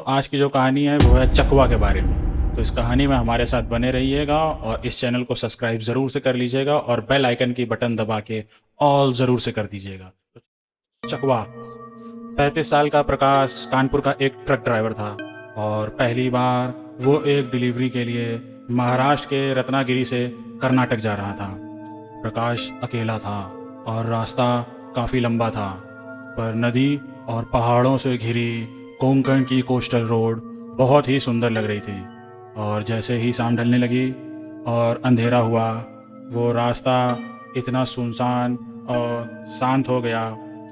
आज की जो कहानी है वो है चकवा के बारे में। तो इस कहानी में हमारे साथ बने रहिएगा और इस चैनल को सब्सक्राइब ज़रूर से कर लीजिएगा और बेल आइकन की बटन दबा के ऑल ज़रूर से कर दीजिएगा। चकवा 35 साल का प्रकाश कानपुर का एक ट्रक ड्राइवर था और पहली बार वो एक डिलीवरी के लिए महाराष्ट्र के रत्नागिरी से कर्नाटक जा रहा था। प्रकाश अकेला था और रास्ता काफ़ी लंबा था, पर नदी और पहाड़ों से घिरी कोंकण की कोस्टल रोड बहुत ही सुंदर लग रही थी। और जैसे ही शाम ढलने लगी और अंधेरा हुआ, वो रास्ता इतना सुनसान और शांत हो गया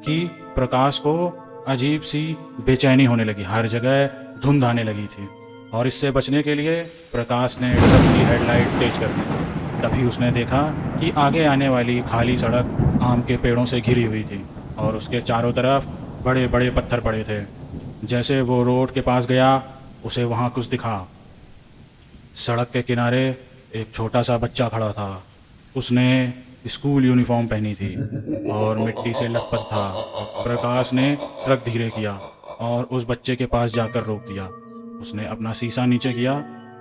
कि प्रकाश को अजीब सी बेचैनी होने लगी। हर जगह धुंध आने लगी थी और इससे बचने के लिए प्रकाश ने ट्रक की हेडलाइट तेज कर दी। तभी उसने देखा कि आगे आने वाली खाली सड़क आम के पेड़ों से घिरी हुई थी और उसके चारों तरफ बड़े बड़े पत्थर पड़े थे। जैसे वो रोड के पास गया, उसे वहाँ कुछ दिखा। सड़क के किनारे एक छोटा सा बच्चा खड़ा था। उसने स्कूल यूनिफॉर्म पहनी थी और मिट्टी से लथपथ था। प्रकाश ने ट्रक धीरे किया और उस बच्चे के पास जाकर रोक दिया। उसने अपना शीशा नीचे किया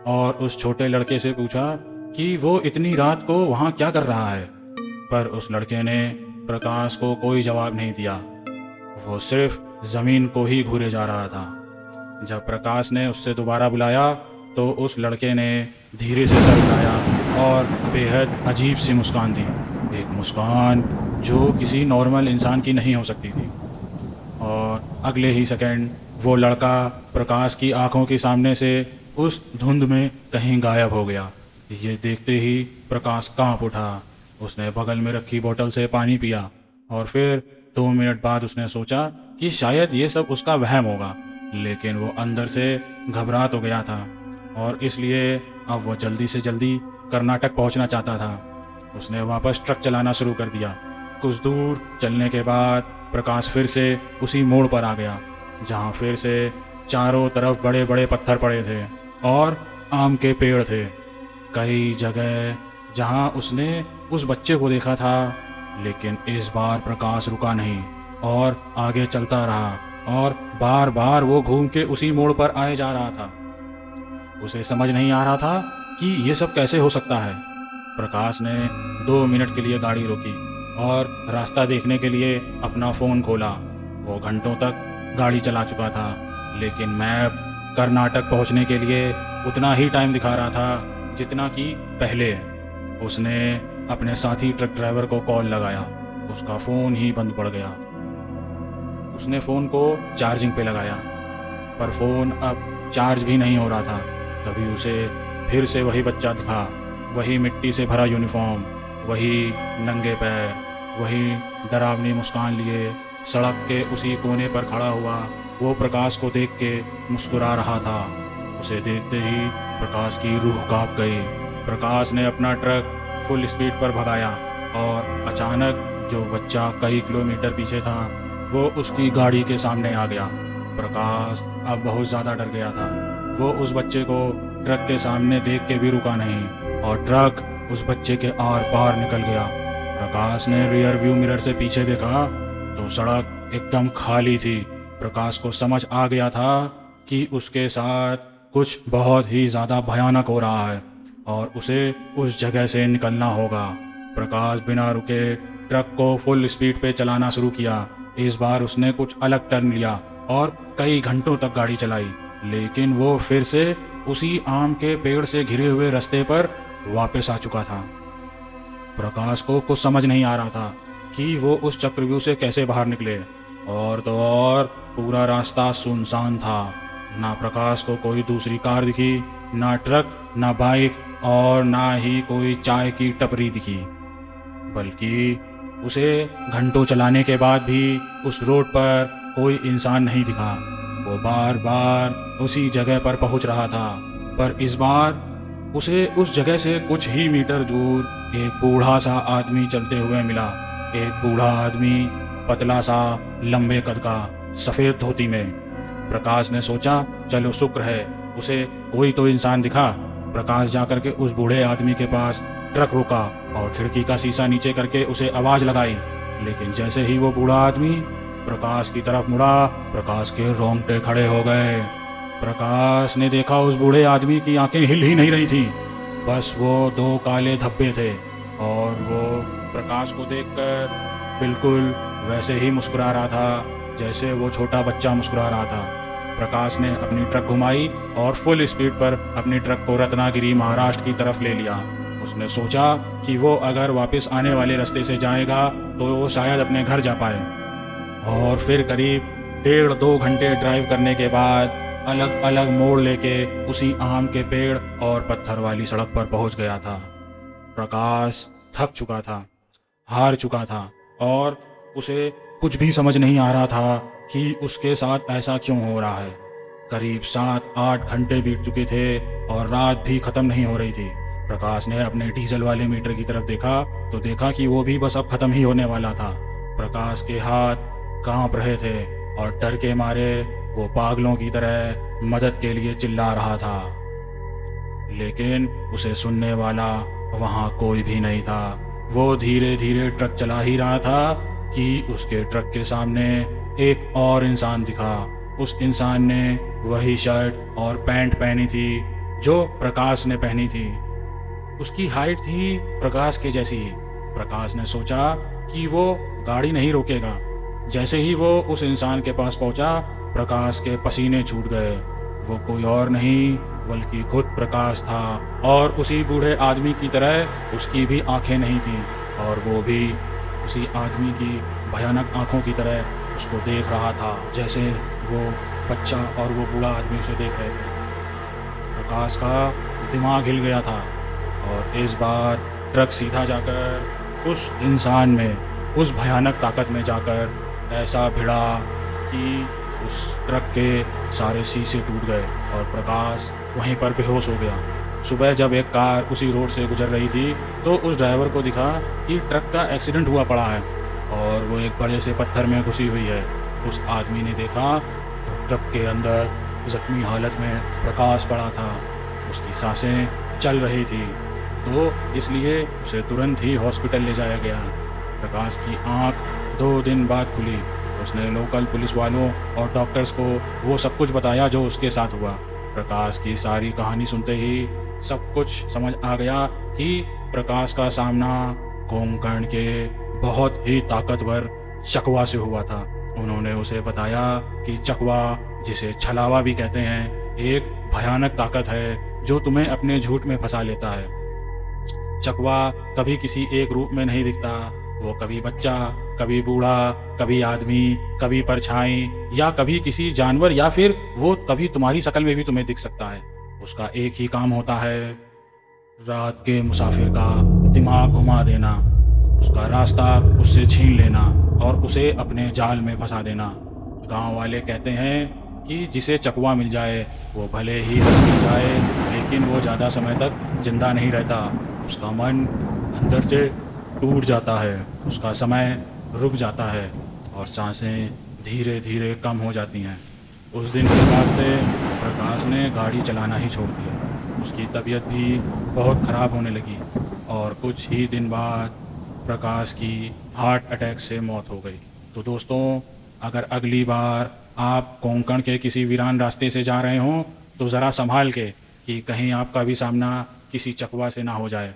और उस छोटे लड़के से पूछा कि वो इतनी रात को वहाँ क्या कर रहा है। पर उस लड़के ने प्रकाश को कोई जवाब नहीं दिया। वो सिर्फ ज़मीन को ही घूरे जा रहा था। जब प्रकाश ने उससे दोबारा बुलाया तो उस लड़के ने धीरे से सर उठाया और बेहद अजीब सी मुस्कान दी। एक मुस्कान जो किसी नॉर्मल इंसान की नहीं हो सकती थी। और अगले ही सेकंड वो लड़का प्रकाश की आंखों के सामने से उस धुंध में कहीं गायब हो गया। ये देखते ही प्रकाश कांप उठा। उसने बगल में रखी बोतल से पानी पिया और फिर 2 मिनट बाद उसने सोचा कि शायद ये सब उसका वहम होगा, लेकिन वो अंदर से घबरा तो गया था और इसलिए अब वो जल्दी से जल्दी कर्नाटक पहुंचना चाहता था। उसने वापस ट्रक चलाना शुरू कर दिया। कुछ दूर चलने के बाद प्रकाश फिर से उसी मोड़ पर आ गया जहां फिर से चारों तरफ बड़े बड़े पत्थर पड़े थे और आम के पेड़ थे। कई जगह जहां उसने उस बच्चे को देखा था, लेकिन इस बार प्रकाश रुका नहीं और आगे चलता रहा और बार बार वो घूम के उसी मोड़ पर आए जा रहा था। उसे समझ नहीं आ रहा था कि ये सब कैसे हो सकता है। प्रकाश ने 2 मिनट के लिए गाड़ी रोकी और रास्ता देखने के लिए अपना फ़ोन खोला। वो घंटों तक गाड़ी चला चुका था, लेकिन मैप कर्नाटक पहुंचने के लिए उतना ही टाइम दिखा रहा था जितना कि पहले। उसने अपने साथी ट्रक ड्राइवर को कॉल लगाया। उसका फ़ोन ही बंद पड़ गया। उसने फ़ोन को चार्जिंग पे लगाया, पर फ़ोन अब चार्ज भी नहीं हो रहा था। तभी उसे फिर से वही बच्चा दिखा, वही मिट्टी से भरा यूनिफॉर्म, वही नंगे पैर, वही डरावनी मुस्कान लिए सड़क के उसी कोने पर खड़ा हुआ। वो प्रकाश को देख के मुस्कुरा रहा था। उसे देखते ही प्रकाश की रूह कांप गई। प्रकाश ने अपना ट्रक फुल स्पीड पर भगाया और अचानक जो बच्चा कई किलोमीटर पीछे था वो उसकी गाड़ी के सामने आ गया। प्रकाश अब बहुत ज़्यादा डर गया था। वो उस बच्चे को ट्रक के सामने देख के भी रुका नहीं और ट्रक उस बच्चे के आर पार निकल गया। प्रकाश ने रियर व्यू मिरर से पीछे देखा तो सड़क एकदम खाली थी। प्रकाश को समझ आ गया था कि उसके साथ कुछ बहुत ही ज़्यादा भयानक हो रहा है और उसे उस जगह से निकलना होगा। प्रकाश बिना रुके ट्रक को फुल स्पीड पे चलाना शुरू किया। इस बार उसने कुछ अलग टर्न लिया और कई घंटों तक गाड़ी चलाई, लेकिन वो फिर से उसी आम के पेड़ से घिरे हुए रास्ते पर वापस आ चुका था। प्रकाश को कुछ समझ नहीं आ रहा था कि वो उस चक्रव्यूह से कैसे बाहर निकले। और तो और पूरा रास्ता सुनसान था। ना प्रकाश को कोई दूसरी कार दिखी, ना ट्रक, ना बाइक और ना ही कोई चाय की टपरी दिखी। बल्कि उसे घंटों चलाने के बाद भी उस रोड पर कोई इंसान नहीं दिखा। वो बार बार उसी जगह पर पहुंच रहा था, पर इस बार उसे उस जगह से कुछ ही मीटर दूर एक बूढ़ा सा आदमी चलते हुए मिला। एक बूढ़ा आदमी, पतला सा, लंबे कद का, सफ़ेद धोती में। प्रकाश ने सोचा चलो शुक्र है उसे कोई तो इंसान दिखा। प्रकाश जाकर के उस बूढ़े आदमी के पास ट्रक रुका और खिड़की का शीशा नीचे करके उसे आवाज़ लगाई, लेकिन जैसे ही वो बूढ़ा आदमी प्रकाश की तरफ मुड़ा, प्रकाश के रोंगटे खड़े हो गए। प्रकाश ने देखा उस बूढ़े आदमी की आंखें हिल ही नहीं रही थी, बस वो दो काले धब्बे थे और वो प्रकाश को देखकर बिल्कुल वैसे ही मुस्कुरा रहा था जैसे वो छोटा बच्चा मुस्कुरा रहा था। प्रकाश ने अपनी ट्रक घुमाई और फुल स्पीड पर अपनी ट्रक को रत्नागिरी महाराष्ट्र की तरफ ले लिया। उसने सोचा कि वो अगर वापस आने वाले रास्ते से जाएगा तो वो शायद अपने घर जा पाए। और फिर करीब 1.5-2 घंटे ड्राइव करने के बाद अलग अलग मोड़ लेके उसी आम के पेड़ और पत्थर वाली सड़क पर पहुंच गया था। प्रकाश थक चुका था, हार चुका था और उसे कुछ भी समझ नहीं आ रहा था कि उसके साथ ऐसा क्यों हो रहा है। करीब 7-8 घंटे बीत चुके थे और रात भी ख़त्म नहीं हो रही थी। प्रकाश ने अपने डीजल वाले मीटर की तरफ देखा तो देखा कि वो भी बस अब ख़त्म ही होने वाला था। प्रकाश के हाथ कांप रहे थे और डर के मारे वो पागलों की तरह मदद के लिए चिल्ला रहा था, लेकिन उसे सुनने वाला वहाँ कोई भी नहीं था। वो धीरे धीरे ट्रक चला ही रहा था कि उसके ट्रक के सामने एक और इंसान दिखा। उस इंसान ने वही शर्ट और पैंट पहनी थी जो प्रकाश ने पहनी थी। उसकी हाइट थी प्रकाश के जैसी। प्रकाश ने सोचा कि वो गाड़ी नहीं रोकेगा। जैसे ही वो उस इंसान के पास पहुंचा, प्रकाश के पसीने छूट गए। वो कोई और नहीं बल्कि खुद प्रकाश था और उसी बूढ़े आदमी की तरह उसकी भी आंखें नहीं थीं और वो भी उसी आदमी की भयानक आंखों की तरह उसको देख रहा था जैसे वो बच्चा और वो बूढ़ा आदमी उसे देख रहे थे। प्रकाश का दिमाग हिल गया था और इस बार ट्रक सीधा जाकर उस इंसान में, उस भयानक ताकत में जाकर ऐसा भिड़ा कि उस ट्रक के सारे शीशे टूट गए और प्रकाश वहीं पर बेहोश हो गया। सुबह जब एक कार उसी रोड से गुजर रही थी तो उस ड्राइवर को दिखा कि ट्रक का एक्सीडेंट हुआ पड़ा है और वो एक बड़े से पत्थर में घुसी हुई है। उस आदमी ने देखा तो ट्रक के अंदर जख्मी हालत में प्रकाश पड़ा था। उसकी सांसें चल रही थी तो इसलिए उसे तुरंत ही हॉस्पिटल ले जाया गया। प्रकाश की आंख 2 दिन बाद खुली। उसने लोकल पुलिस वालों और डॉक्टर्स को वो सब कुछ बताया जो उसके साथ हुआ। प्रकाश की सारी कहानी सुनते ही सब कुछ समझ आ गया कि प्रकाश का सामना कुंभकर्ण के बहुत ही ताकतवर चकवा से हुआ था। उन्होंने उसे बताया कि चकवा, जिसे छलावा भी कहते हैं, एक भयानक ताकत है जो तुम्हें अपने झूठ में फंसा लेता है। चकवा कभी किसी एक रूप में नहीं दिखता। वो कभी बच्चा, कभी बूढ़ा, कभी आदमी, कभी परछाई या कभी किसी जानवर या फिर वो कभी तुम्हारी शक्ल में भी तुम्हें दिख सकता है। उसका एक ही काम होता है, रात के मुसाफिर का दिमाग घुमा देना, उसका रास्ता उससे छीन लेना और उसे अपने जाल में फंसा देना। गांव वाले कहते हैं कि जिसे चकवा मिल जाए वो भले ही मर जाए लेकिन वो ज़्यादा समय तक जिंदा नहीं रहता। उसका मन अंदर से टूट जाता है, उसका समय रुक जाता है और सांसें धीरे धीरे कम हो जाती हैं। उस दिन के बाद से प्रकाश ने गाड़ी चलाना ही छोड़ दिया। उसकी तबीयत भी बहुत ख़राब होने लगी और कुछ ही दिन बाद प्रकाश की हार्ट अटैक से मौत हो गई। तो दोस्तों, अगर अगली बार आप कोंकण के किसी वीरान रास्ते से जा रहे हों तो ज़रा संभाल के कि कहीं आपका भी सामना किसी चकवा से ना हो जाए।